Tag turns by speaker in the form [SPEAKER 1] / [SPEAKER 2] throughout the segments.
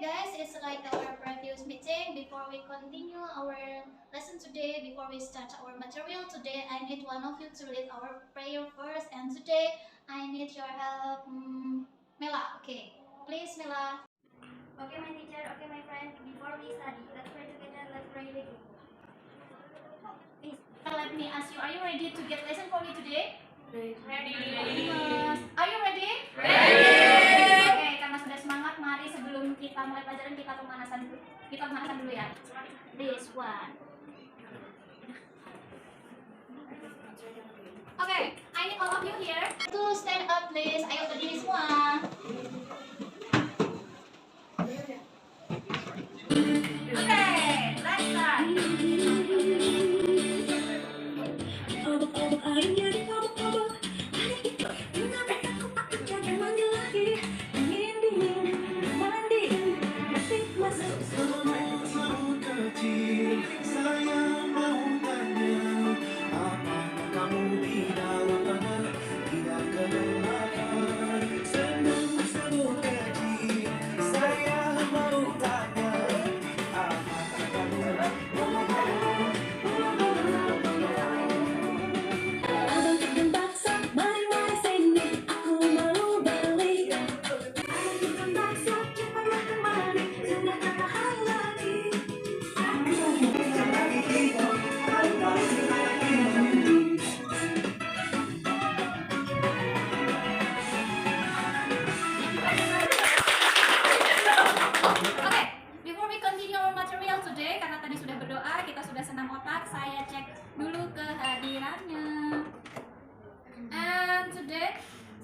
[SPEAKER 1] guys, it's like our previous meeting. Before we continue our lesson today, before we start our material today, I need one of you to lead our prayer first. And today, I need your help, Mela. Okay, please, Mela.
[SPEAKER 2] Okay, my teacher. Okay, my friend. Before we study, let's pray together. Let's pray together.
[SPEAKER 1] Please, let me ask you, are you ready to get lesson for me today?
[SPEAKER 2] Ready.
[SPEAKER 1] Are you ready?
[SPEAKER 2] Ready.
[SPEAKER 1] Oke, karena sudah semangat, mari sebelum kita mulai pelajaran kita pemanasan dulu ya. This one. Okay, I need all of you here to stand up, please. Ayo berdiri semua. Okay, let's start.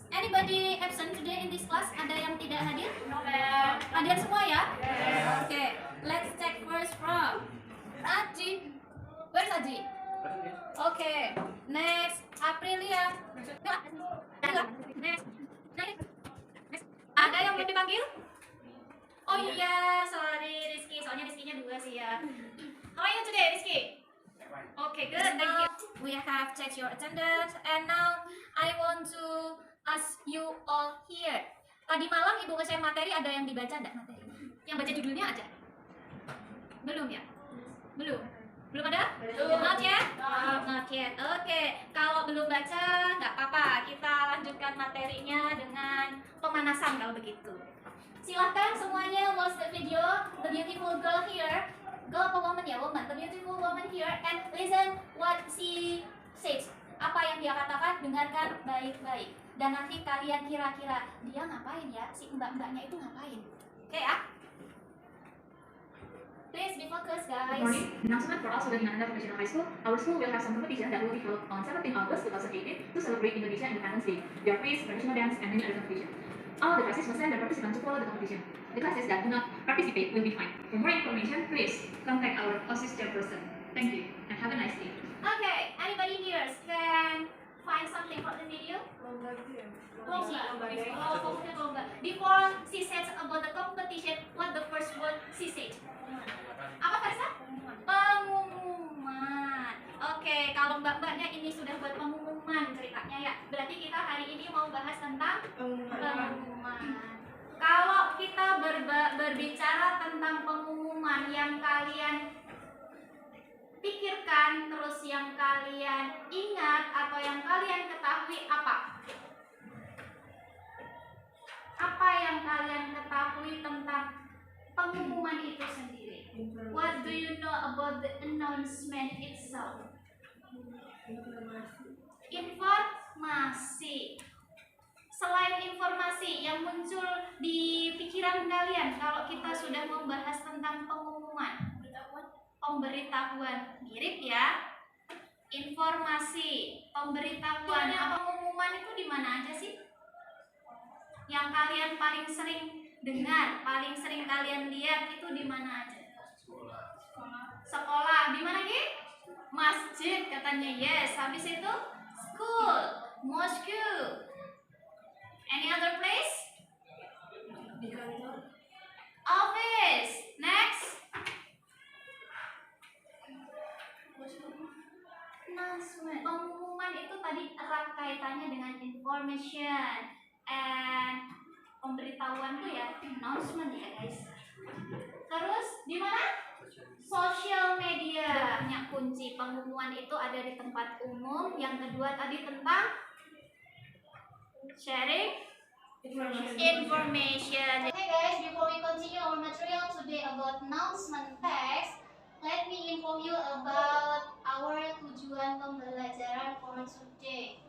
[SPEAKER 1] Anybody absent today in this class? Ada yang tidak hadir? Hadir semua ya? Okay, let's check first from Aji. Where's Aji? Okay, next Aprilia. Next. Ada yang belum dipanggil? Oh iya, sorry Rizky. Soalnya Rizkynya 2 sih ya. How are you today, Rizky? Okay, good. Thank you. We have checked your attendance, and now I want to ask you all here. Tadi malam Ibu nge-share materi, ada yang dibaca enggak materi? Yang baca judulnya aja? Belum ya? Belum? Belum ada? Belum. Not yet? Not yet. Oke, kalau belum baca nggak apa-apa. Kita lanjutkan materinya dengan pemanasan kalau begitu. Silahkan semuanya watch the video. The beautiful girl here. Girl apa woman ya? Woman. The beautiful woman here. And listen what she says. Apa yang dia katakan, dengarkan baik-baik. Dan nanti kalian kira-kira dia ngapain ya? Si mbak-mbaknya itu ngapain? Oke ya? Please be focused, guys.
[SPEAKER 3] Good morning. Announcement for all students in Ananda Professional High School. Our school will have some competition that will be held on 17 August 2018 to celebrate Indonesia Independence Day. There are quiz, traditional dance, and many other competitions. All the classes must send their participants to follow the competition. The classes that do not participate will be fined. For more information, please contact our OSIS chairperson. Thank you, and have a nice day.
[SPEAKER 1] Okay, anybody here can find something from the video? Lomba. Before she said about the competition, what the first word she said? Apa Farsa? Pengumuman. Oke, kalau mbak-mbaknya ini sudah buat pengumuman ceritanya ya. Berarti kita hari ini mau bahas tentang pengumuman. Kalau kita berbicara tentang pengumuman, yang kalian pikirkan, terus yang kalian ingat atau yang kalian ketahui apa? Apa yang kalian ketahui tentang pengumuman itu sendiri? What do you know about the announcement itself? Informasi. Selain informasi yang muncul di pikiran kalian kalau kita sudah membahas tentang pengumuman, pemberitahuan, mirip ya. Informasi, pemberitahuan, pengumuman itu di mana aja sih? Yang kalian paling sering dengar, paling sering kalian lihat itu di mana aja? Sekolah. Di mana lagi? Masjid katanya, yes. Habis itu school, mosque. Any other place?
[SPEAKER 2] Di kantor.
[SPEAKER 1] Office. Next. Announcement. Pengumuman itu tadi erat kaitannya dengan information and pemberitahuan tuh ya, announcement ya guys. Terus di mana? Social media. Banyak kunci pengumuman itu ada di tempat umum. Yang kedua tadi tentang sharing information. Okay guys, before we continue our material today about announcement text, let me inform you about our tujuan pembelajaran for today.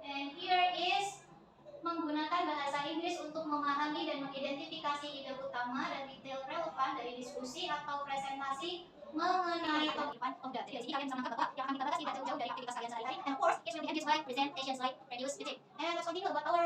[SPEAKER 1] And here is menggunakan bahasa Inggris untuk memahami dan mengidentifikasi ide utama dan detail relevan dari diskusi atau presentasi mengenai topik of data. Jadi kalian bisa menangkap bahwa yang akan kita bahas tidak jauh-jauh dari aktivitas kalian sehari-hari. And of course, it will be engaged like presentation, slide, reviews, etc. And let's continue about our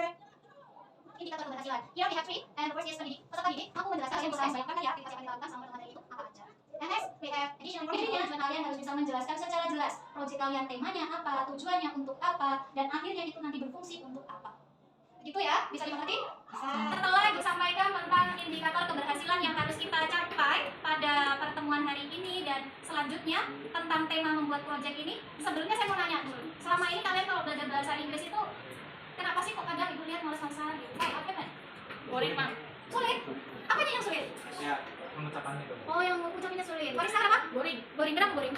[SPEAKER 1] indikator keberhasilan. Here we have three, and the first is stability. Peserta didik, mampu menjelaskan kalian bisa membayangkan ya aktivitas yang dilakukan sama dengan itu apa aja. And next, we have additional information. Tujuan kalian harus bisa menjelaskan secara jelas proyek kalian temanya apa, tujuannya untuk apa, dan akhirnya itu nanti berfungsi untuk apa. Begitu ya, bisa dimengerti? Setelah disampaikan tentang indikator keberhasilan yang harus kita capai pada pertemuan hari ini dan selanjutnya tentang tema membuat proyek ini, sebelumnya saya mau nanya dulu. Selama ini kalian kalau belajar bahasa Inggris itu kenapa sih kok kadang ibu lihat males-malesan gitu? Apa kan?
[SPEAKER 4] Boring, Mak.
[SPEAKER 1] Sulit? Apanya yang sulit?
[SPEAKER 4] Ya, pengucapannya itu.
[SPEAKER 1] Oh, yang ucapinnya sulit. Karista apa?
[SPEAKER 4] Boring.
[SPEAKER 1] Boring, kenapa boring?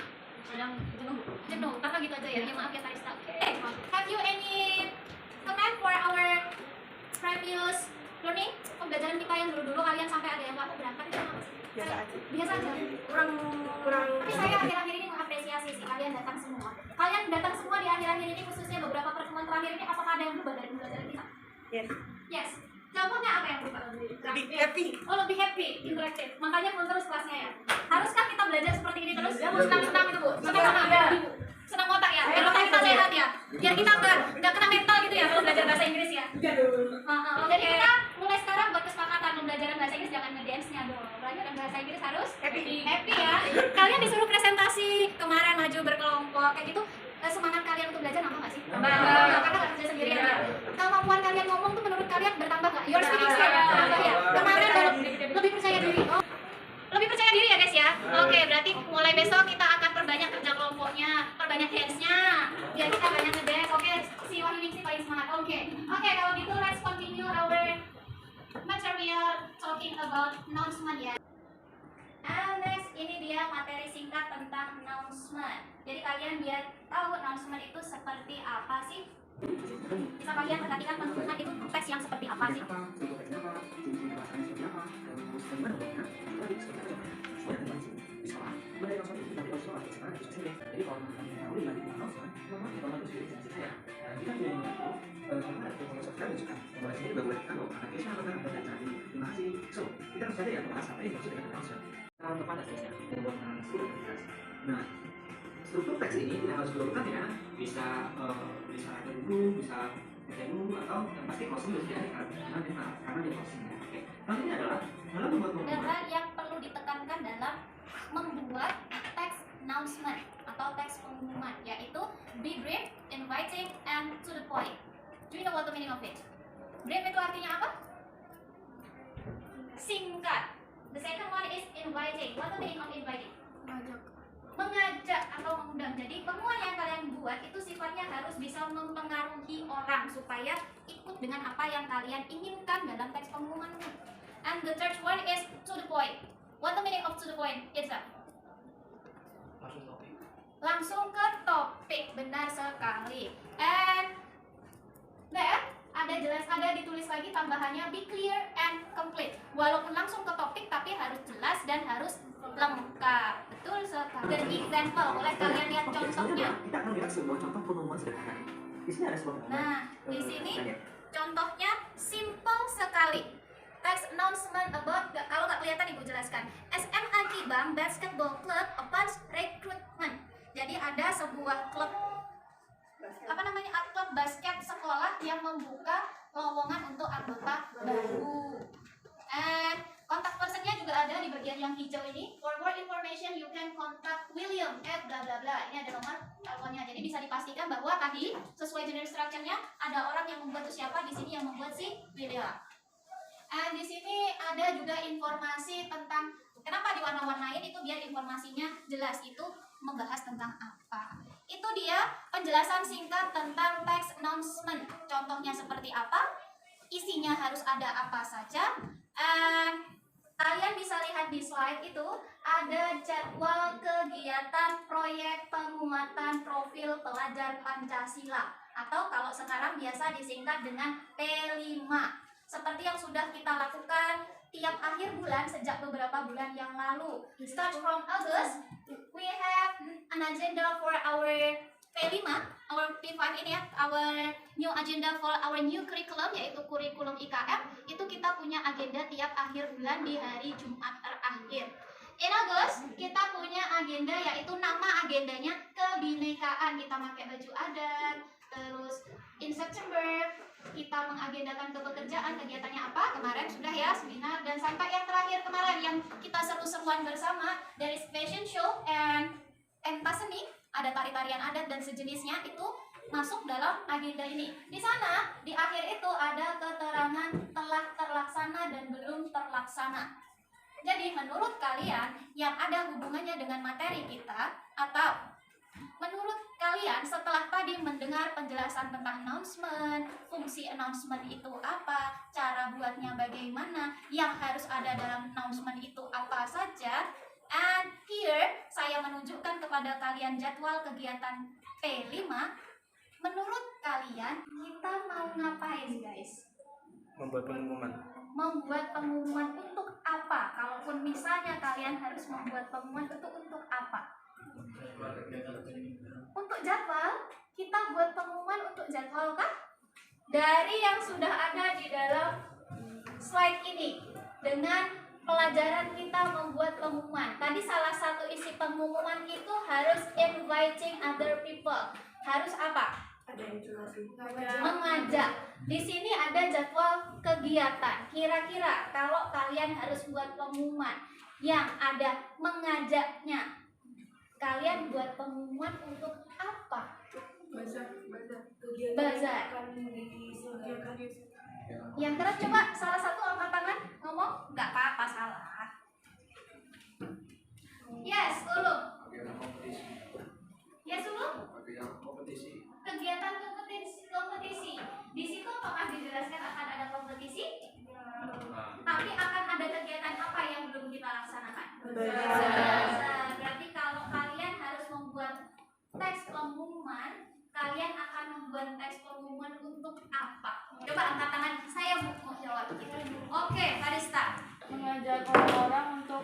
[SPEAKER 4] Kadang jenuh.
[SPEAKER 1] Jenuh, karena gitu aja ya. Ya maaf ya Karista. Okay. Have you any comment for our previous learning? Pembelajaran kita yang dulu-dulu kalian sampai ada yang nggak mau berangkat itu apa sih?
[SPEAKER 4] Biasa aja.
[SPEAKER 1] Biasa aja.
[SPEAKER 4] Kurang
[SPEAKER 1] Tapi saya akhir-akhir ini mengapresiasi sih kalian datang semua. Kalian datang semua di akhir-akhir ini khususnya beberapa pertemuan terakhir ini apakah ada yang berubah dari pembelajaran kita?
[SPEAKER 4] Yes.
[SPEAKER 1] Yes. Contohnya apa yang berubah?
[SPEAKER 4] Lebih happy.
[SPEAKER 1] Oh, lebih happy, interaktif. Makanya full terus kelasnya ya. Haruskah kita belajar seperti ini terus? Senang-senang itu bu. Senang-senang ya. Senang otak ya. Biar otak kita sehat ya. Biar kita nggak kena mental gitu ya kalau belajar bahasa Inggris ya. Jadi kita mulai sekarang buat kesepakatan pembelajaran bahasa Inggris jangan ngedance-nya dong. Belajar bahasa Inggris harus
[SPEAKER 4] Happy.
[SPEAKER 1] happy ya. Kalian disuruh presentasi kemarin maju berkelompok kayak gitu. Semangat kalian untuk belajar nambah nggak sih?
[SPEAKER 4] Nambah.
[SPEAKER 1] Karena nggak kerja sendirian ya. Kemampuan kalian ngomong tuh menurut kalian bertambah nggak? Your speaking skill bertambah ya. Kemarin lebih percaya diri. Oh, lebih percaya diri ya guys ya. Oke, berarti mulai besok kita akan perbanyak kerja kelompoknya, perbanyak hands-nya, biar kita banyak ngedance. Oke, si Wahyuning sih paling semangat. Oke, kalau gitu let's continue our material talking about announcement ya. And next, ini dia materi singkat tentang announcement. Jadi kalian biar tahu announcement itu seperti apa sih? Bisa kalian perhatikan announcement itu teks yang seperti apa sih?
[SPEAKER 5] Nah, struktur teks ini tidak harus berurutan ya, bisa ada dulu, bisa baca dulu, atau yang pasti closing harus diakhirkan karena dia closing. Oke, lalu ini adalah dalam membuat pengumuman.
[SPEAKER 1] Dan yang perlu ditekankan dalam membuat teks announcement atau teks pengumuman, yaitu be brief, inviting, and to the point. Do you know what the meaning of it? Brief itu artinya apa? Singkat. The second one is inviting. What the meaning of inviting? Mengajak atau mengundang. Jadi pengumuman yang kalian buat itu sifatnya harus bisa mempengaruhi orang supaya ikut dengan apa yang kalian inginkan dalam teks pengumuman. And the third one is to the point. What the meaning of to the point? It's a langsung ke topik, benar sekali. And then ada ditulis lagi tambahannya be clear and complete. Walaupun langsung ke topik tapi harus jelas dan harus lengkap. Betul sekali. Dan example, boleh kalian lihat contohnya.
[SPEAKER 5] Kita akan lihat sebuah contoh pengumuman sederhana. Di sini ada sebuah pengumuman.
[SPEAKER 1] Nah, di sini contohnya simple sekali. Text announcement about, kalau nggak kelihatan ibu jelaskan. SMA Kibang Basketball Club opens recruitment. Jadi ada sebuah klub klub basket sekolah yang membuka lowongan untuk anggota baru. And kontak personnya juga ada di bagian yang hijau ini. For more information you can contact William at bla bla bla. Ini ada nomor teleponnya. Jadi bisa dipastikan bahwa tadi sesuai general structure-nya ada orang yang membuat itu siapa, di sini yang membuat si William. And di sini ada juga informasi tentang kenapa diwarna-warnain itu biar informasinya jelas, itu membahas tentang apa. Itu dia penjelasan singkat tentang text announcement. Contohnya seperti apa, isinya harus ada apa saja, And kalian bisa lihat di slide itu ada jadwal kegiatan proyek penguatan profil pelajar Pancasila, atau kalau sekarang biasa disingkat dengan P5. Seperti yang sudah kita lakukan tiap akhir bulan sejak beberapa bulan yang lalu. Start from August, we have an agenda for our P5, our P5 ini ya, our new agenda for our new curriculum, yaitu kurikulum IKM. Itu kita punya agenda tiap akhir bulan di hari Jumat terakhir. In August, kita punya agenda, yaitu nama agendanya kebinekaan. Kita pakai baju adat. Terus in September, kita mengagendakan kepekerjaan, kegiatannya apa? Kemarin sudah ya, seminar. Dan sampai yang terakhir kemarin, yang kita seru-seruan bersama, dari fashion show and pentas seni, ada tari-tarian adat dan sejenisnya, itu masuk dalam agenda ini. Di sana, di akhir itu ada keterangan telah terlaksana dan belum terlaksana. Jadi menurut kalian yang ada hubungannya dengan materi kita, atau menurut kalian setelah tadi mendengar penjelasan tentang announcement, fungsi announcement itu apa, cara buatnya bagaimana, yang harus ada dalam announcement itu apa saja, and here saya menunjukkan kepada kalian jadwal kegiatan P5. Menurut kalian kita mau ngapain guys?
[SPEAKER 6] Membuat pengumuman.
[SPEAKER 1] Membuat pengumuman untuk apa? Kalaupun misalnya kalian harus membuat pengumuman itu untuk apa? Untuk jadwal. Kita buat pengumuman untuk jadwal kah? Dari yang sudah ada di dalam slide ini, dengan pelajaran kita membuat pengumuman. Tadi salah satu isi pengumuman itu harus inviting other people. Harus apa? Mengajak. Di sini ada jadwal kegiatan. Kira-kira kalau kalian harus buat pengumuman yang ada mengajaknya, kalian buat pengumuman untuk apa? Bazar. Yang keras coba salah satu angkat tangan ngomong. Nggak apa-apa salah. Yes, ulum. Yes, ulum. Kegiatan kompetisi. Di situ apakah dijelaskan akan ada kompetisi? Tapi akan ada kegiatan apa yang belum kita laksanakan? Berarti kalau kalian harus membuat teks pengumuman, kalian akan membuat teks pengumuman untuk apa? Coba angkat tangan, saya mau jawab. Oke, Farista.
[SPEAKER 4] Mengajak orang-orang untuk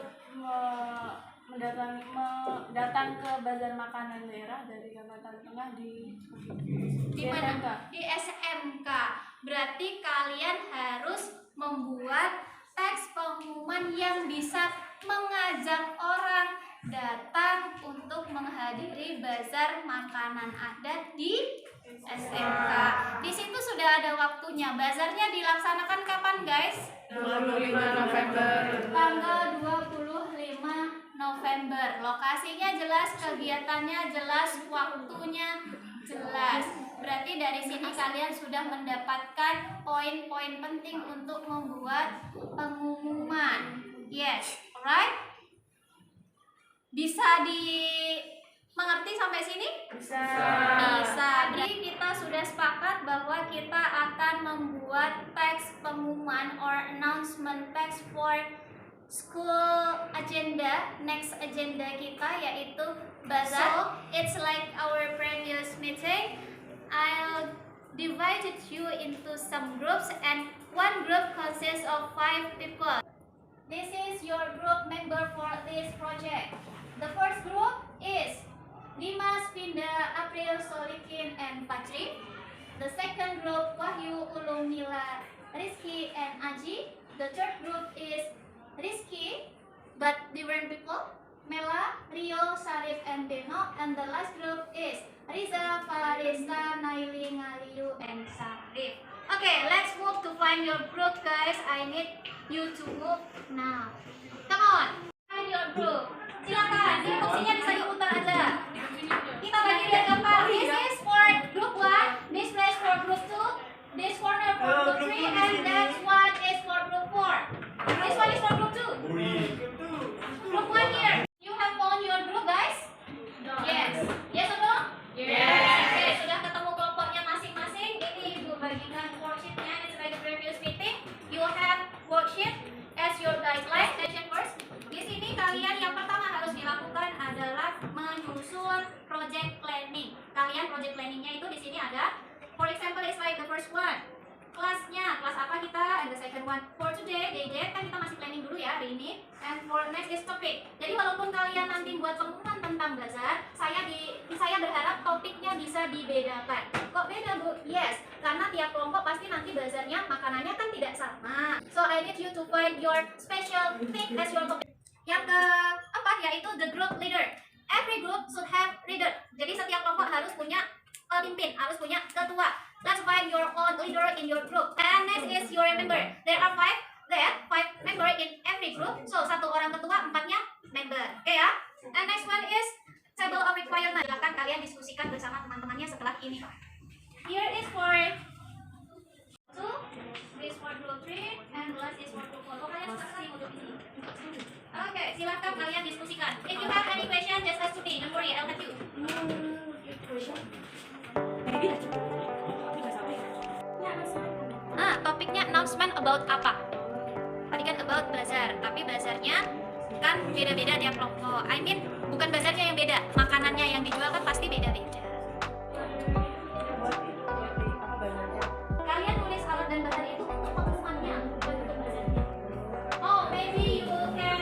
[SPEAKER 4] datang ke bazar makanan daerah dari Kalimantan Tengah di
[SPEAKER 1] mana?
[SPEAKER 4] SMK.
[SPEAKER 1] Di SMK. Berarti kalian harus membuat teks pengumuman yang bisa mengajak orang datang untuk menghadiri bazar makanan adat di SMK. Di situ sudah ada waktunya. Bazarnya dilaksanakan kapan, guys?
[SPEAKER 4] 25 November.
[SPEAKER 1] Tanggal 25 November. Lokasinya jelas, kegiatannya jelas, waktunya jelas. Berarti dari sini kalian sudah mendapatkan poin-poin penting untuk membuat pengumuman. Yes, alright? Bisa dimengerti sampai sini?
[SPEAKER 4] Bisa.
[SPEAKER 1] Bisa. Jadi kita sudah sepakat bahwa kita akan membuat teks pengumuman or announcement text for school agenda, next agenda kita yaitu bazar. So, it's like our previous meeting. I'll divide you into some groups, and one group consists of 5 people. This is your group member for this project. The first group is Dimas, Pinda, April, Solikin, and Patri. The second group Wahyu, Ulum, Mila, Rizky, and Aji. The third group is Rizky, but different people, Mela, Rio, Sarif, and Beno. And the last group is Riza, Farista, Naili, Ngaliu, and Sarif. Okay, let's move to find your group, guys. I need you to move now. Come on, find your group. Silakan, instruksinya bisa diputar aja. Kita bagi lihat gambar. This is for group 1, this place for group 2, this corner for group 3, and that one is for group 4. This one is for group 2. Group 1 here. You have found your group, guys? Yes. Yes or no?
[SPEAKER 4] Yes.
[SPEAKER 1] Okay, sudah ketemu kelompoknya masing-masing. Ini Ibu bagikan worksheetnya. It's like a previous meeting. You have worksheet. date, kan kita masih planning dulu ya hari ini. And for next is topic. Jadi walaupun kalian nanti buat pengumuman tentang bazar, saya berharap topiknya bisa dibedakan. Kok beda, Bu? Yes, karena tiap kelompok pasti nanti bazarnya makanannya kan tidak sama. So I need you to find your special thing as your topic. Yang keempat yaitu the group leader. Every group should have leader. Jadi setiap kelompok harus punya pemimpin, harus punya ketua. Let's find your own leader in your group. And next is your member. There are five member in every group. So satu orang ketua, 4-nya member. Oke ya? And next one is table of requirement. Silakan kalian diskusikan bersama teman-temannya setelah ini. Here is for 2, this for group 3, and last is for group 4. Oh, kalian suka sekali untuk ini. Oke, silakan kalian diskusikan. If you have any question, just ask to me. Don't worry, I'll help you. Topiknya announcement about apa? Tadi kan about bazar, tapi bazarnya kan beda-beda tiap kelompok. I mean, bukan bazarnya yang beda, makanannya yang dijual kan pasti beda-beda. Kalian tulis alat dan bahan itu untuk pengumumannya, bukan untuk bazarnya. Oh, maybe you can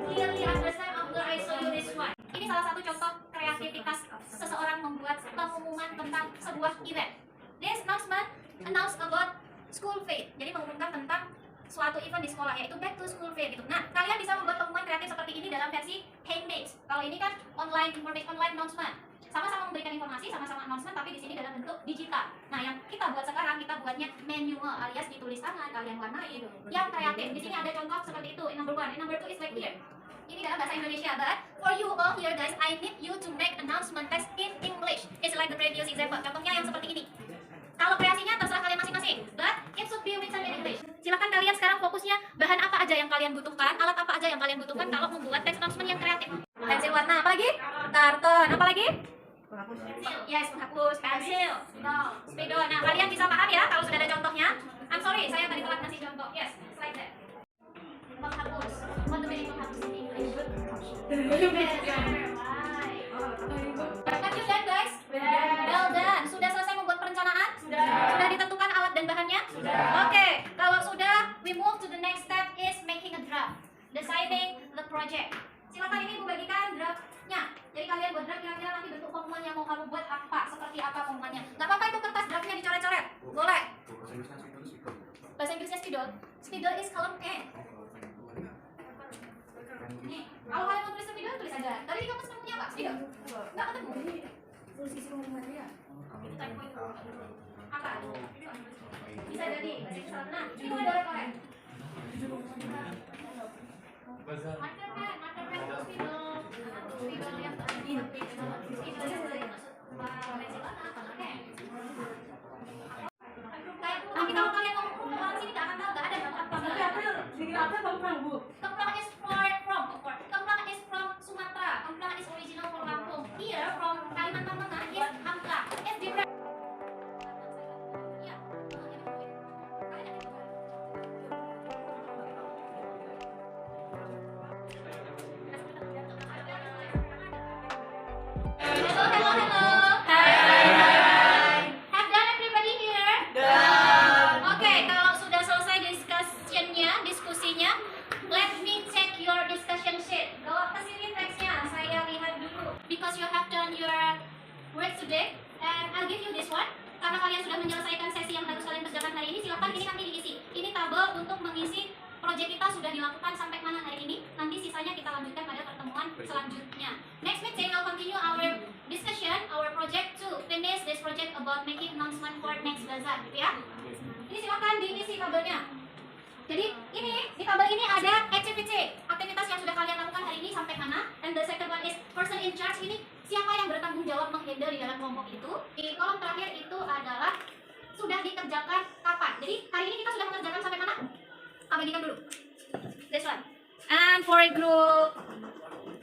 [SPEAKER 1] clearly understand after I show you this one. Ini salah satu contoh kreativitas seseorang membuat pengumuman tentang sebuah event. This announcement announce about school fair. Jadi mengumumkan tentang suatu event di sekolah, yaitu back to school fair gitu. Nah, kalian bisa membuat pengumuman kreatif seperti ini dalam versi handmade. Kalau ini kan online announcement. Sama-sama memberikan informasi, sama-sama announcement, tapi di sini dalam bentuk digital. Nah, yang kita buat sekarang, kita buatnya manual alias ditulis tangan, kalian warnai. Yang kreatif. Di sini ada contoh seperti itu. In number 1, in number 2 is like here. Ini dalam bahasa Indonesia, but for you all here guys, I need you to make announcement text in English. It's like the previous example. Contohnya yang seperti ini. Kalau kreasinya terserah kalian masing-masing, but it should be written in English. Silakan kalian sekarang fokusnya bahan apa aja yang kalian butuhkan, alat apa aja yang kalian butuhkan kalau membuat text announcement yang kreatif. Pensil warna, apa lagi? Karton, apa lagi? Yes, penghapus, pensil, spidol. Nah, kalian bisa paham ya kalau sudah ada contohnya. I'm sorry, saya tadi telat ngasih contoh. Yes, slide that. Penghapus. What the meaning penghapus in English? Have you done guys? Well done. Sudah selesai membuat perencanaan? Sudah ditentukan alat dan bahannya? Oke, kalau sudah, we move to the next step is making a draft. Designing the project. Silakan ini Ibu bagikan draftnya. Jadi kalian buat draft kira-kira nanti bentuk pengumumannya mau kamu buat apa, seperti apa pengumumannya. Gak apa-apa itu kertas draftnya dicoret-coret. Boleh. Bahasa Inggrisnya spidol. Spidol is column N. Nih, kalau kalian mau tulis spidol, tulis aja. Tadi di kampus kamunya apa? Spidol? Nggak ketemu. Itu typo itu. Apa? Bisa jadi bahasa Inggris salah. Nah, itu ada orang. Marker pen untuk spidol. Spidol yang tadi. Spidol yang tadi maksud pensil warna. Oke. Nanti kalau kalian mau orang sini nggak akan tahu nggak ada apa. Kemplang is Kemplang is from Sumatera. Kemplang is original from Lampung. Here from Kalimantan Tengah is Hamka. It's different. Ya. Hello. Hi. Have done everybody here? Oke, kalau sudah selesai diskusinya, let me check your discussion sheet. Bawa ke sini teksnya, saya lihat dulu. Because you have done your work today, and I'll give you this one. Karena kalian sudah menyelesaikan sesi yang harus kalian kerjakan hari ini, silakan ini nanti diisi. Ini tabel untuk mengisi proyek kita sudah dilakukan sampai mana hari ini. Nanti sisanya kita lanjutkan pada pertemuan selanjutnya. Next meeting we'll continue our discussion, our project to finish this project about making announcement for next bazaar, gitu ya. Ini silakan diisi tabelnya. Jadi ini di tabel ini ada activity, aktivitas yang sudah kalian lakukan hari ini sampai mana. And the second one is person in charge. Ini siapa yang bertanggung jawab menghandle di dalam kelompok itu. Di kolom terakhir itu adalah sudah dikerjakan kapan. Jadi hari ini kita sudah mengerjakan sampai mana? Bagikan dulu. This one. And for group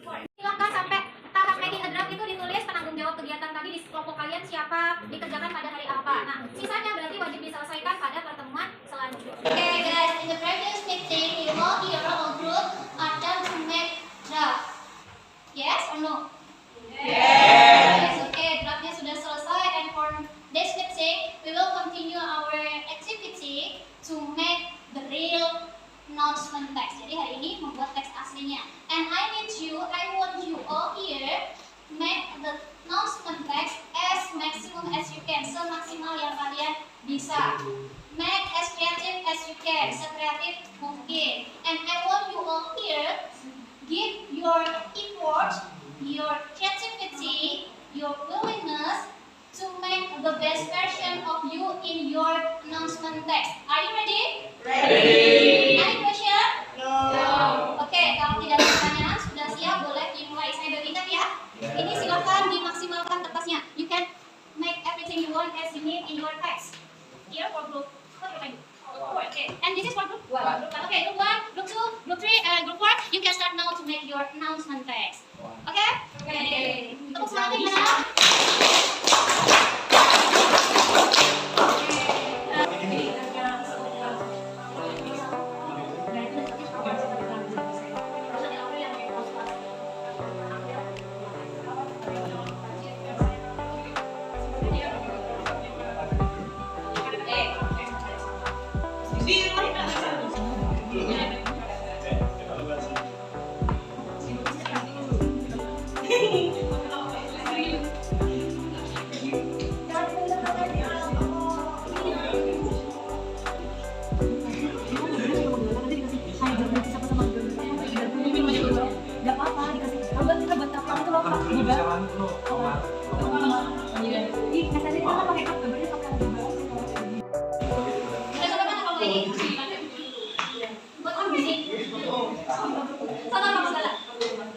[SPEAKER 1] 4. Silakan sampai tahap making a draft itu ditulis penanggung jawab kegiatan tadi di kelompok kalian siapa, dikerjakan pada hari apa. Nah, sisanya berarti wajib diselesaikan pada pertemuan selanjutnya. Okay guys, in the previous meeting, you all here all group are done to make draft. Yes or no? Yes. Okay, draftnya sudah selesai, and for this meeting, we will continue our activity to make the real announcement text. Jadi hari ini membuat teks aslinya. And I want you all here make the announcement text as maximum as you can, semaksimal yang kalian bisa. Make as creative as you can, sekreatif mungkin. And I want you all here give your effort, your creativity, your willingness to make the best version of you in your announcement text. Are you ready? Ready. Any question? No. Oke, kalau tidak ada pertanyaan, sudah siap, boleh dimulai. Saya bagikan ya. Ini silakan dimaksimalkan kertasnya. You can make everything you want as you need in your text. Here for group. What do I do? Okay. And this is for group 1. Okay, group 1, group 2, group 3, and group 4. You can start now to make your announcement text. Okay? Okay. Tepuk semangat gimana?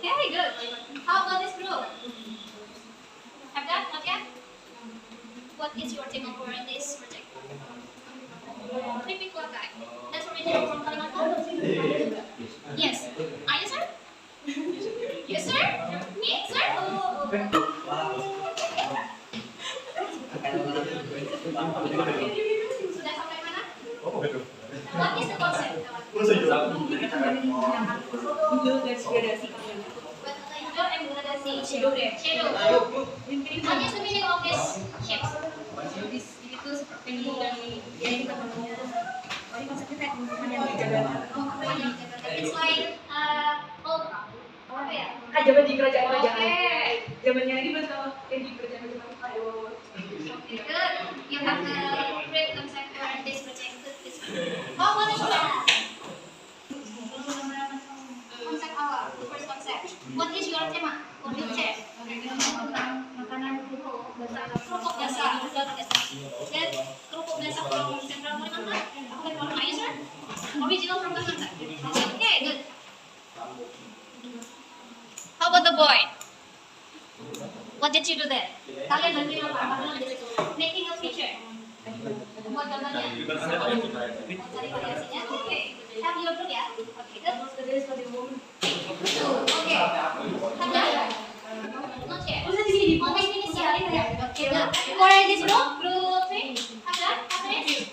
[SPEAKER 1] Very good. How about this group? Have that? Not yet? What is your take for this project? Repeat what guy? That's original from Kalimantan? Yes. Are you, sir? Yes, sir? Me, sir? Oh. Sudah sampai mana? What is the concept? Shadow. What is the meaning of this shape?
[SPEAKER 2] Itu seperti yang kita punya. Jadi konsepnya kayak pembukaan yang dijaga.
[SPEAKER 1] It's like apa ya?
[SPEAKER 2] Zaman di kerajaan-kerajaan.
[SPEAKER 1] Okay.
[SPEAKER 2] Zamannya ini betul kayak di kerajaan-kerajaan.
[SPEAKER 1] Okay, good. You have the great concept for this project. How about this one? Konsep awal, the first concept. What is your tema? What do you share?
[SPEAKER 2] Makanan kerupuk
[SPEAKER 1] Kerupuk dasar. Dan kerupuk dasar from Central Kalimantan. Are you sure? Original from Kalimantan. Okay, good. How about the boy? What did you do there? Kalian bantuin apa? Making a picture. Buat gambarnya. Cari variasinya. Oke. Have your group ya. Oke, good. Oke. Have that? Not yet. Oh, ini siarin ya. Oke, good. For this group 3. Have that? Have it?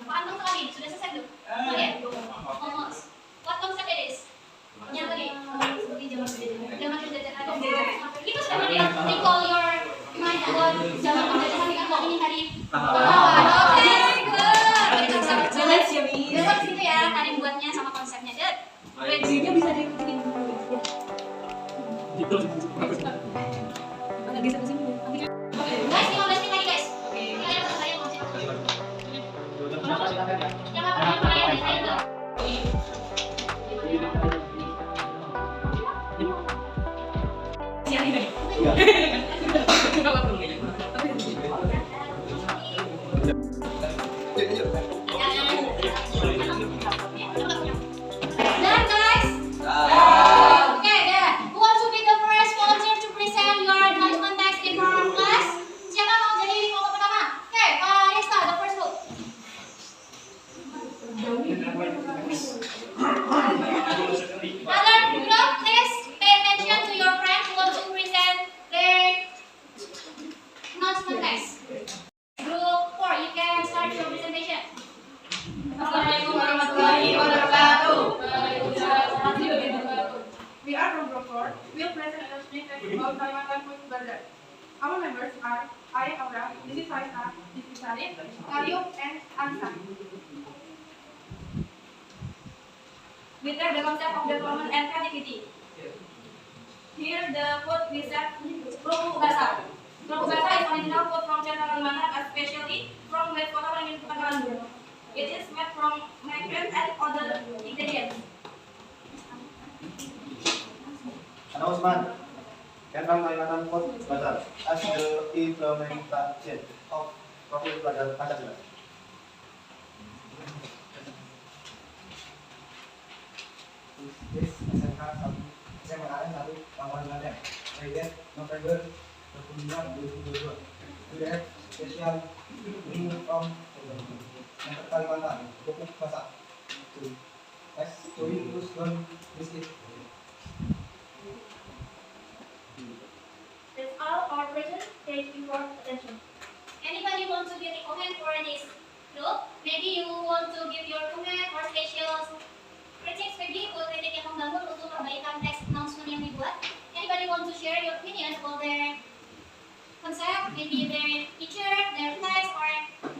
[SPEAKER 1] Pantang sekali. Sudah selesai belum? Oh ya. Almost. What concept it is? Yang tadi. Zaman penjajahan. Kita sudah recall your mind about zaman penjajahan dengan kok ini hari. Oke, good. Itu jelas ya, Mi. Jelas gitu ya, tadi buatnya sama konsepnya. Good.
[SPEAKER 2] Reaksinya bisa diikutin. Agak geser ke sini.
[SPEAKER 1] Guys, 15 menit lagi guys. Kalian harus saya mau cerita. Yang apa yang kalian desain tuh? Done guys? Okay, done. Who wants to be the first volunteer to present your announcement text in front of class? Siapa mau jadi kelompok pertama? Okay, Rista, the first group. Other group, please pay attention to your friend who wants to present their announcement text. Group 4, you can start your presentation. Assalamualaikum warahmatullahi wabarakatuh.
[SPEAKER 7] We are from Group 4. We'll present a speech about Kalimantan Food Bazaar. Our members are I, Aura, this is Faisal, this is Arif, Karyuk, and Ansa.
[SPEAKER 2] We take the concept of development and creativity. Here the food we serve Kerupuk Basah. Kerupuk Basah is original food from Central Kalimantan, especially from West Kota Waringin Pangkalan. It is made from mackerel and other ingredients.
[SPEAKER 8] Announcement. Central Kalimantan Food Bazar as the implementation of Profit Bazar Pancasila. This SMK 1 Pangkalan Raiden November 2022. Today special menu from Central Kalimantan Kerupuk Basah. As to use one biscuit.
[SPEAKER 2] That's all our present. Thank you for attention.
[SPEAKER 1] Anybody want to give a comment for this group? Maybe you want to give your comment or special critics maybe untuk kritik yang membangun untuk perbaikan teks announcement yang dibuat. Anybody want to share your opinion about their concept, maybe their teacher, their text, or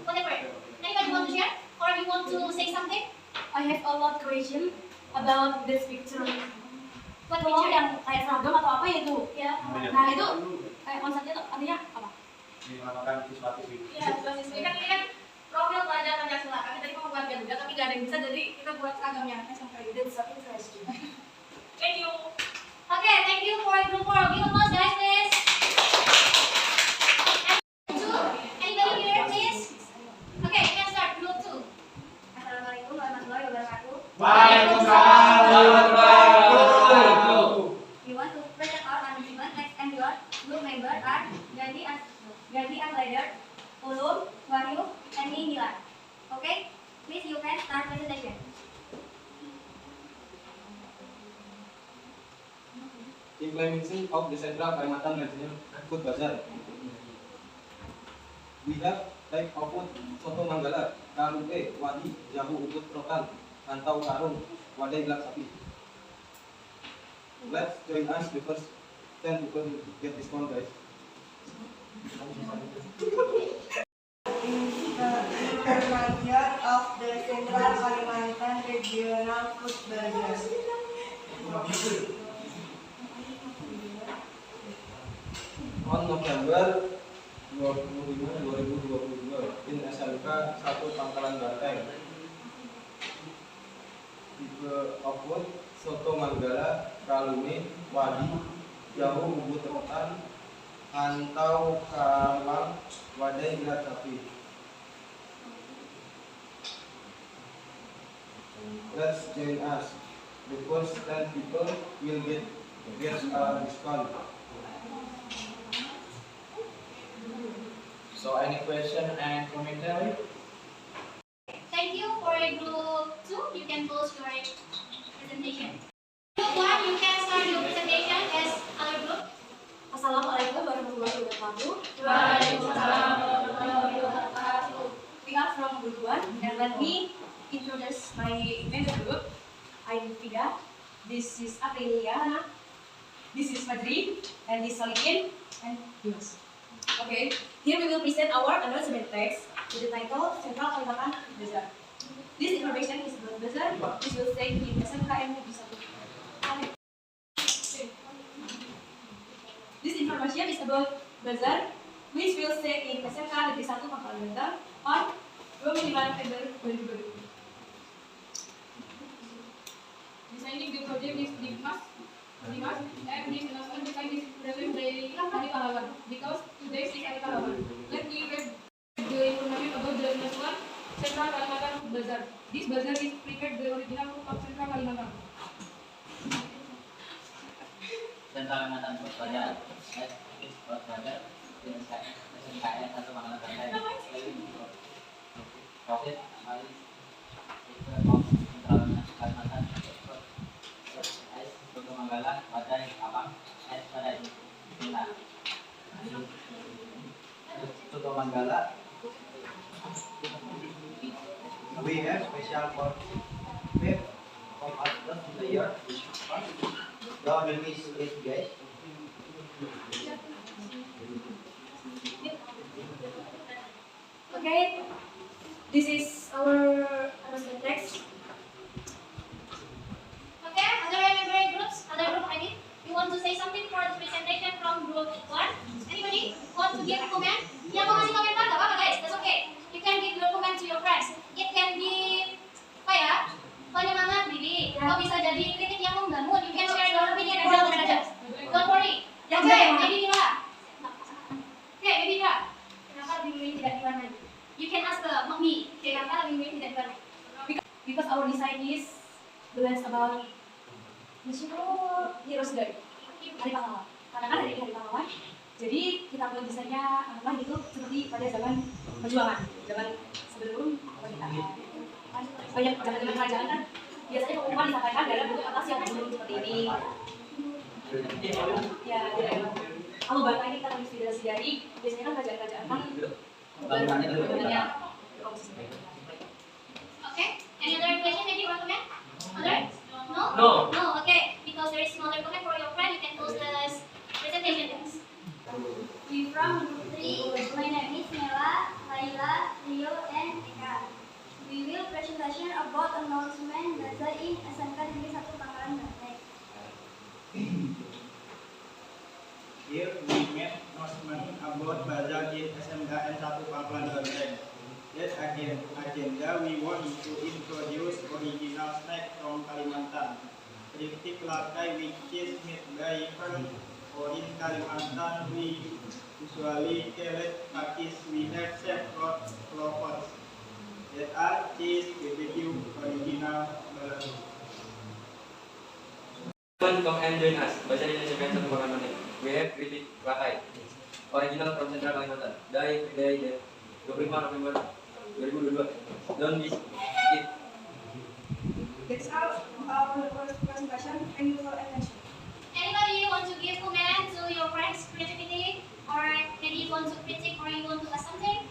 [SPEAKER 1] whatever? Anybody want to share? Or you want to say something?
[SPEAKER 2] I have a lot question about this picture.
[SPEAKER 1] What
[SPEAKER 2] Kalau
[SPEAKER 1] picture?
[SPEAKER 2] yang kayak seragam atau apa ya itu?
[SPEAKER 1] Ya.
[SPEAKER 2] Nah itu kayak konsepnya tuh artinya apa?
[SPEAKER 8] Dinamakan siswa-siswi.
[SPEAKER 1] Ya, ini kan profil pelajar Pancasila. Kami tadi mau buat juga, tapi nggak ada yang bisa, jadi kita buat seragamnya.
[SPEAKER 2] That's interesting.
[SPEAKER 1] Thank you. Okay, thank you for group 4. Give applause, guys, please. And 2, anybody here, please? Okay, we can start group 2.
[SPEAKER 2] Assalamualaikum warahmatullahi wabarakatuh.
[SPEAKER 8] Waalaikumsalam warahmatullahi wabarakatuh.
[SPEAKER 2] We want to present our announcement. Next and your group member are Gadi Leader, Ulum, Wahyu, and Nila. Okay, please you can start presentation.
[SPEAKER 8] Implementation of the Central Kalimantan Regional Food Bazar. We have type of food: soto Manggala, karupe, wadi, jahu, ubud, rotan, antau karung, wadai gelap sapi. Let's join us the first 10 people get discount, guys.
[SPEAKER 7] Implementation of the Central Kalimantan Regional Food Bazar.
[SPEAKER 8] On November 25, 2022 in SMK 1 Pangkalan Banteng. Tipe of food: soto Manggala, kalume, wadi, jahu, ubud, rotan, antau karang, wadai gelap sapi. Let's join us. The first 10 people will get a discount. So any question and commentary?
[SPEAKER 1] Thank you for group 2. You can close your presentation. Group 1, you can start your presentation as other group.
[SPEAKER 2] Assalamualaikum warahmatullahi wabarakatuh. We are from group 1 and let me introduce my member group. I'm Fida. This is Aprilia. This is Madri, and this is Solikin, and Yunus. Okay, here we will present our announcement text with the title Central Kalimantan Bazar. This information is about Bazar, which will stay in SMKM Negeri 1. This information is about Bazar, which will stay in SMK Negeri 1 Pangkalan Banteng on 25 Februari 2022.
[SPEAKER 7] Designing the project is Dimas, and this announcement design is present by Hari Pahlawan because today is Hari Pahlawan. Let me read the information about the announcement Central Kalimantan Food Bazar. This bazar is prepared the original food of Central Kalimantan.
[SPEAKER 9] Central Kalimantan Food Bazar. Food Bazar SMKN 1 Pangkalan Banteng. Profit kembali of Central Kalimantan. Soto Manggala, wadai, abang, wadai, Nila. Soto Manggala.
[SPEAKER 8] We have special for fifth of us in the year. Your name is guys.
[SPEAKER 2] Okay, this is our announcement text.
[SPEAKER 1] Atau bisa jadi kritik yang membangun. You can share your opinion as well with others. Don't worry. Okay, maybe Mila. Okay, maybe Mila. Kenapa lebih memilih tidak diwarnai? You can ask the mommy. Kenapa lebih memilih tidak diwarnai?
[SPEAKER 2] Because our design is balance about national heroes day, hari pahlawan. Karena kan dari hari pahlawan, jadi kita buat desainnya apa gitu seperti pada zaman perjuangan, zaman sebelum kemerdekaan. Banyak zaman kerajaan kan biasanya pengumuman disampaikan dalam bentuk atas yang belum seperti ini. Ya, kalau bangka ini kita terinspirasi dari biasanya kan kerajaan-kerajaan kan bangunannya
[SPEAKER 1] Okay. Any other question that you want to make? Other? No?
[SPEAKER 5] No.
[SPEAKER 1] No, okay. Because there is no other comment for your friend, you can close the presentation.
[SPEAKER 7] We from group 3.
[SPEAKER 10] My name is Mela, Laila, Rio, and Eka. We will presentation about announcement Bazaar in SMK Negeri 1 Pangkalan Banteng.
[SPEAKER 8] Here we make announcement about Bazaar in SMKN 1 Pangkalan Banteng. That agenda we want to introduce original snack from Kalimantan. Keripik lakai which is made by Fern, or in Kalimantan we usually call it pakis. We have several flavors that are cheese, BBQ, original, balado.
[SPEAKER 5] Come and join us. Bazaar in SMK 1 Pangkalan Banteng. We have keripik lakai, original from Central Kalimantan. Dari 25 November 2022. Don't miss it.
[SPEAKER 7] That's all our presentation. Thank you for attention.
[SPEAKER 1] Anybody want to give comment to your friend's creativity? Or maybe you want to critique or you want to ask something?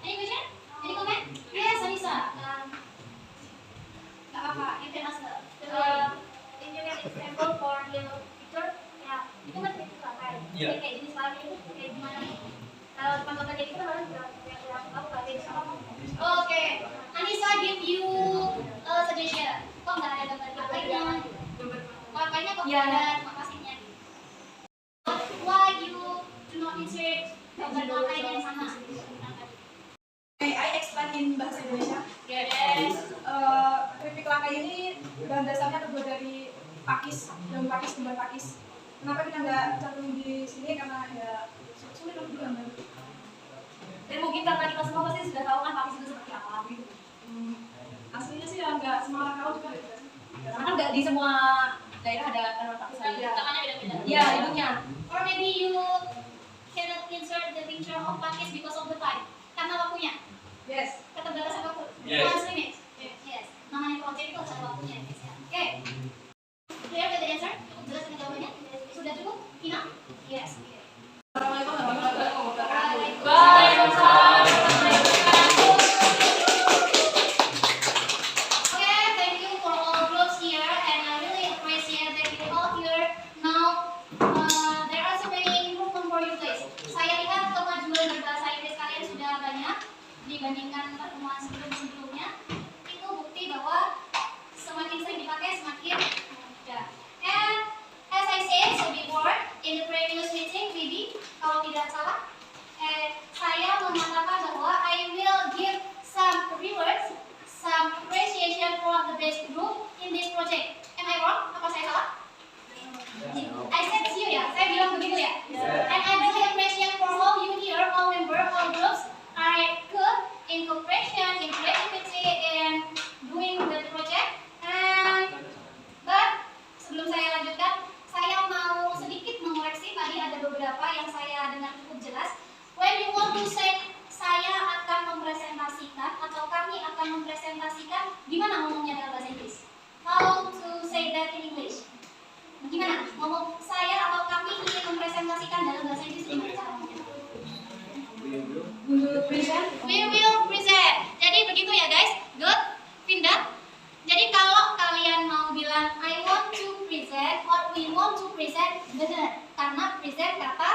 [SPEAKER 1] Any question? Any comment? Yes, Anissa. Gak apa-apa, you can ask her.
[SPEAKER 10] If you can example for your picture, ya itu kan kritik lakai.
[SPEAKER 5] Iya.
[SPEAKER 10] Kayak jenis lakai itu kayak gimana nih? Kalau tanggapan kayak gitu kan yang kamu pakai di sama.
[SPEAKER 1] Okay, Anissa give you a suggestion. Kok nggak ada gambar lakainya? Lakainya kok nggak ada makasihnya? Why you do not insert gambar lakainya di sana?
[SPEAKER 7] May I explain in bahasa Indonesia?
[SPEAKER 1] Yes.
[SPEAKER 7] Keripik lakai ini bahan dasarnya terbuat dari pakis, daun pakis, kembar pakis. Kenapa kita nggak cantum di sini? Karena ya sulit untuk digambar.
[SPEAKER 2] dan mungkin karena kita semua pasti sudah tahu kan pakis itu seperti apa gitu.
[SPEAKER 7] Aslinya sih ya nggak semua orang tahu juga.
[SPEAKER 2] Karena kan nggak di semua daerah ada tanaman pakis lagi.
[SPEAKER 1] Tangannya beda-beda.
[SPEAKER 2] Iya, bentuknya.
[SPEAKER 1] Or maybe you cannot insert the picture of pakis because of the time. Karena waktunya.
[SPEAKER 7] Yes.
[SPEAKER 1] Keterbatasan waktu.
[SPEAKER 5] Yes.
[SPEAKER 1] Time limit. Yes. Namanya project itu ada waktunya. Yes, ya. Oke. Clear with the answer? Jelas dengan jawabannya? Sudah cukup? Enough? Yes. Okay.
[SPEAKER 7] Assalamualaikum warahmatullahi wabarakatuh.
[SPEAKER 1] Okay, thank you for all groups here, and I really appreciate that you all here. Now, there are so many improvement for you guys. Saya lihat kemajuan berbahasa Inggris kalian sudah banyak dibandingkan pertemuan sebelum-sebelumnya. Itu bukti bahwa semakin sering dipakai semakin mudah. And as I said so before in the previous meeting, maybe kalau tidak salah, saya mengatakan bahwa I will give some rewards, some appreciation for the best group in this project. Am I wrong? Apa saya salah? I said to you ya, saya bilang begitu ya. And I really appreciate for all you here, all member, all groups are good in cooperation, in creativity, in doing the project. And but sebelum saya lanjutkan, saya mau sedikit mengoreksi tadi ada beberapa yang saya dengar cukup jelas. When you want to say saya akan mempresentasikan atau kami akan mempresentasikan, gimana ngomongnya dalam bahasa Inggris? How to say that in English? Gimana? Ngomong saya atau kami ingin mempresentasikan dalam bahasa Inggris gimana cara ngomongnya?
[SPEAKER 7] We will present.
[SPEAKER 1] We will present. Jadi begitu ya guys. Good. Pindah. Jadi kalau kalian mau bilang I want to present or we want to present, benar. Karena present kata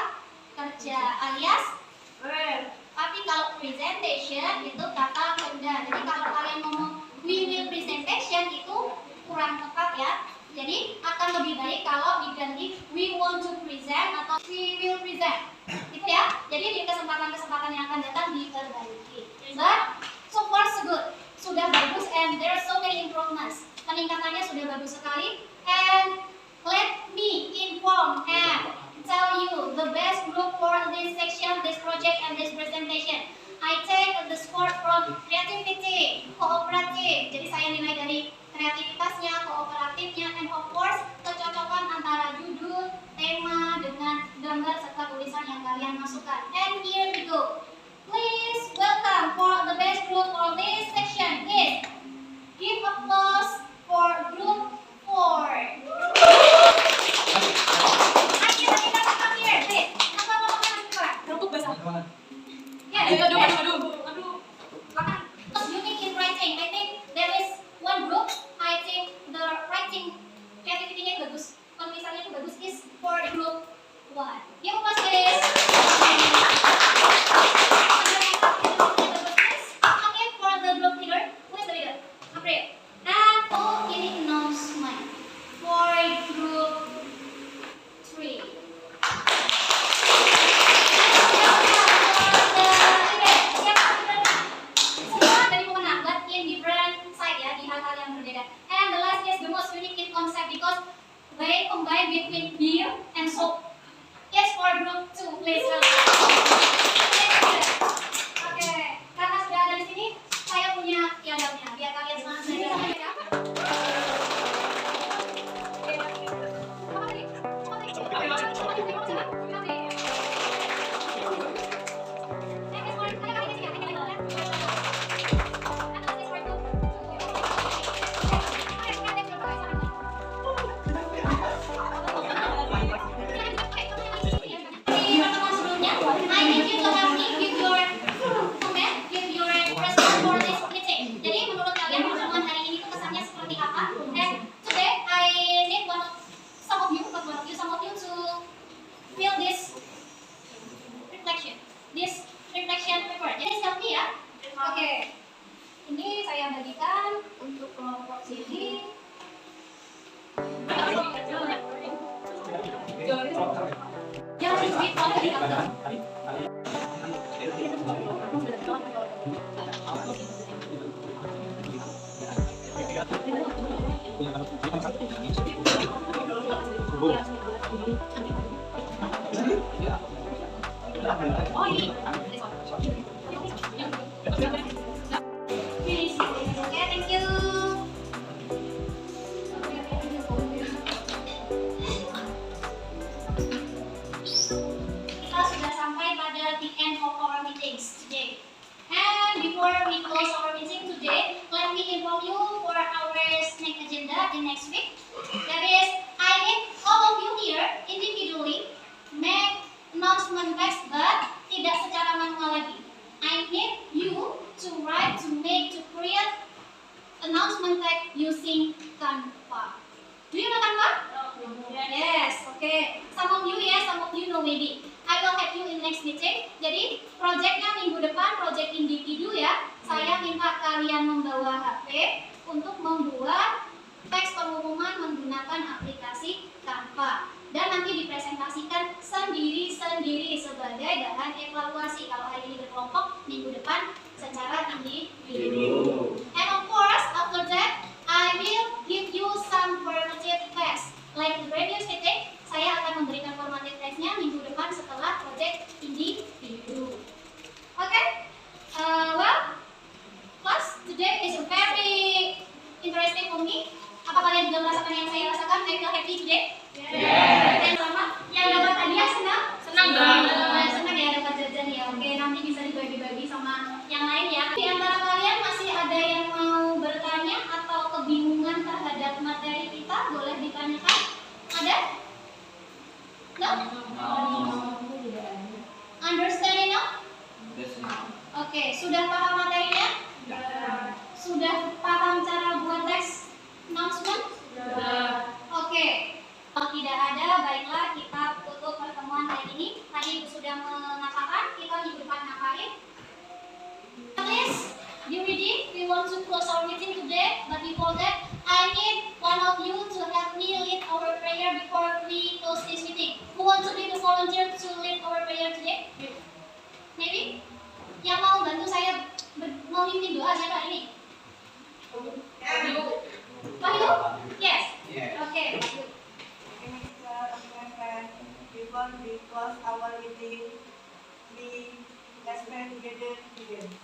[SPEAKER 1] kerja alias verb. Tapi kalau presentation itu kata benda. Jadi kalau kalian ngomong we will presentation itu kurang tepat ya. Jadi akan lebih baik kalau diganti we want to present atau we will present. Itu ya. Jadi di kesempatan-kesempatan yang akan datang diperbaiki. But so far so good. Sudah bagus and there are so many improvements. peningkatannya sudah bagus sekali. And let me inform and tell you the best group for this section, this project, and this presentation. I take the score from creativity, cooperative. Jadi saya nilai dari kreativitasnya, kooperatifnya, and of course kecocokan antara judul, tema dengan gambar serta tulisan yang kalian masukkan. And here we go. Please welcome for the best group for this section is give applause for group 4. Unique in writing. I think there is one group. I think the writing creativity-nya bagus, penulisannya itu bagus is for group 1. Give applause please. Okay, for the group leader, who is the leader? April. And oh, ini announcement for group 3. And the last is the most unique in concept because they combine between beer and soap. Yes, for group 2, please. Oke, karena sudah ada di sini, saya punya piagamnya biar kalian semangat belajar. Wahyu?
[SPEAKER 11] together begin.